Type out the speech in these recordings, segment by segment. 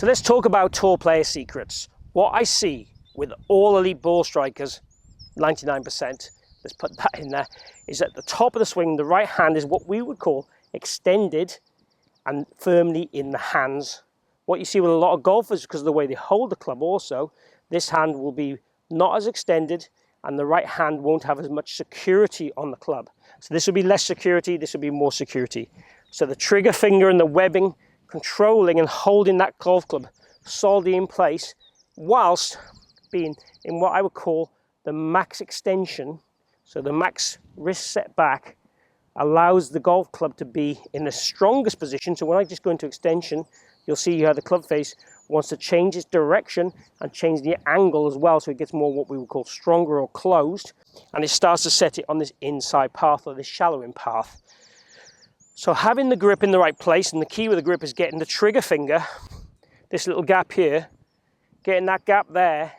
So let's talk about tour player secrets. What I see with all elite ball strikers, 99%, let's put that in there, is at the top of the swing, the right hand is what we would call extended and firmly in the hands. What you see with a lot of golfers, because of the way they hold the club also, this hand will be not as extended and the right hand won't have as much security on the club. So this will be less security, this will be more security. So the trigger finger and the webbing, controlling and holding that golf club solidly in place whilst being in what I would call the max extension. So the max wrist set back allows the golf club to be in the strongest position. So when I just go into extension, you'll see how the club face wants to change its direction and change the angle as well, so it gets more what we would call stronger or closed, and it starts to set it on this inside path or this shallowing path. So having the grip in the right place, and the key with the grip is getting the trigger finger, this little gap here, getting that gap there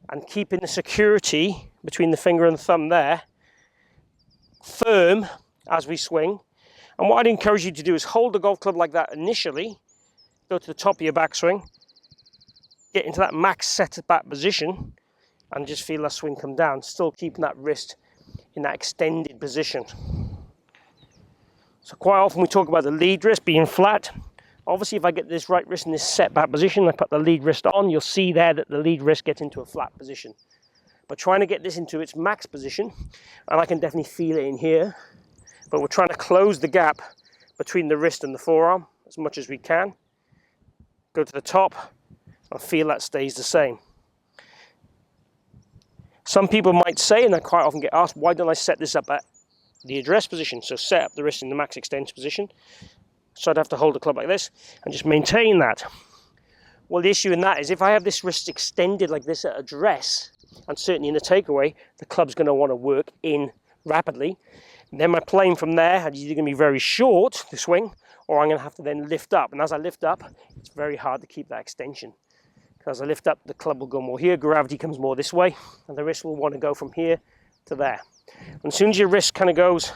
and keeping the security between the finger and the thumb there firm as we swing. And what I'd encourage you to do is hold the golf club like that initially, go to the top of your backswing, get into that max set back position and just feel that swing come down, still keeping that wrist in that extended position. So quite often we talk about the lead wrist being flat. Obviously if I get this right wrist in this set back position, I put the lead wrist on, you'll see there that the lead wrist gets into a flat position. But trying to get this into its max position, and I can definitely feel it in here, but we're trying to close the gap between the wrist and the forearm as much as we can. Go to the top and feel that stays the same. Some people might say, and I quite often get asked, why don't I set this up at the address position? So set up the wrist in the max extension position. So I'd have to hold the club like this and just maintain that. Well, the issue in that is if I have this wrist extended like this at address, and certainly in the takeaway, the club's going to want to work in rapidly. And then my plane from there is either going to be very short, the swing, or I'm going to have to then lift up. And as I lift up, it's very hard to keep that extension. Because as I lift up, the club will go more here, gravity comes more this way, and the wrist will want to go from here to there. And as soon as your wrist kind of goes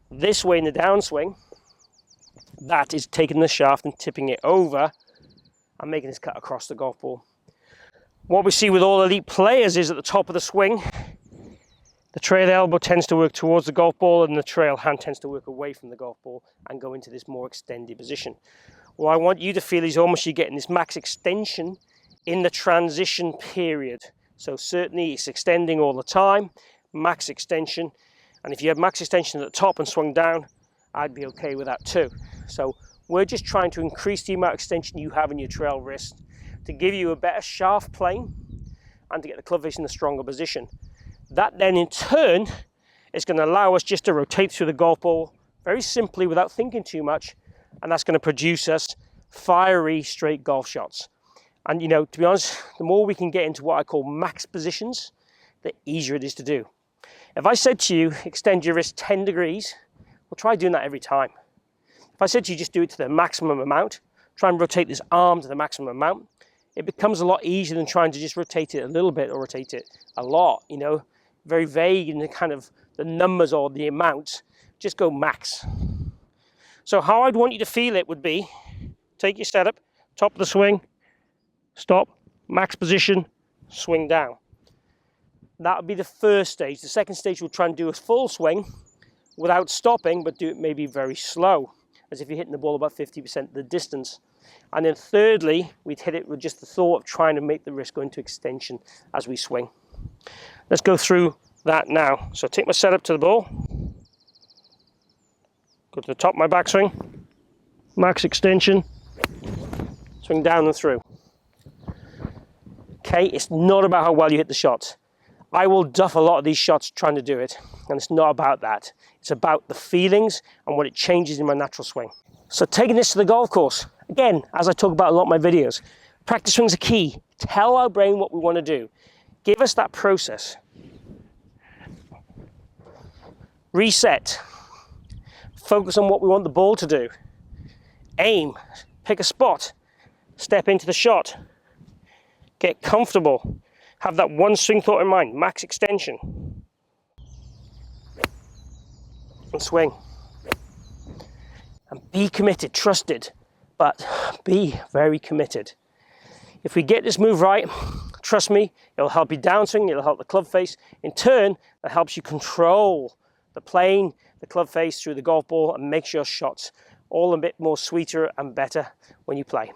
this way in the downswing, that is taking the shaft and tipping it over and making this cut across the golf ball. What we see with all elite players is at the top of the swing, the trail elbow tends to work towards the golf ball and the trail hand tends to work away from the golf ball and go into this more extended position. What I want you to feel is almost you're getting this max extension in the transition period. So certainly it's extending all the time, max extension. And if you have max extension at the top and swung down, I'd be okay with that too. So we're just trying to increase the amount of extension you have in your trail wrist to give you a better shaft plane and to get the club face in a stronger position. That then in turn is going to allow us just to rotate through the golf ball very simply without thinking too much, and that's going to produce us fiery straight golf shots. And you know, to be honest, the more we can get into what I call max positions, the easier it is to do. If I said to you, extend your wrist 10 degrees, well, try doing that every time. If I said to you, just do it to the maximum amount, try and rotate this arm to the maximum amount, it becomes a lot easier than trying to just rotate it a little bit or rotate it a lot, you know, very vague in the kind of the numbers or the amounts. Just go max. So how I'd want you to feel it would be, take your setup, top of the swing, stop, max position, swing down. That would be the first stage. The second stage we'll try and do a full swing without stopping, but do it maybe very slow, as if you're hitting the ball about 50% of the distance. And then thirdly, we'd hit it with just the thought of trying to make the wrist go into extension as we swing. Let's go through that now. So take my setup to the ball. Go to the top of my backswing. Max extension. Swing down and through. Okay, it's not about how well you hit the shots. I will duff a lot of these shots trying to do it, and it's not about that. It's about the feelings and what it changes in my natural swing. So taking this to the golf course, again, as I talk about a lot of my videos, practice swings are key. Tell our brain what we want to do. Give us that process. Reset. Focus on what we want the ball to do. Aim. Pick a spot. Step into the shot. Get comfortable. Have that one swing thought in mind, max extension. And swing. And be committed, trusted. but be very committed. If we get this move right, trust me, it'll help you downswing, it'll help the club face. In turn, that helps you control the plane, the club face through the golf ball, and makes your shots all a bit more sweeter and better when you play.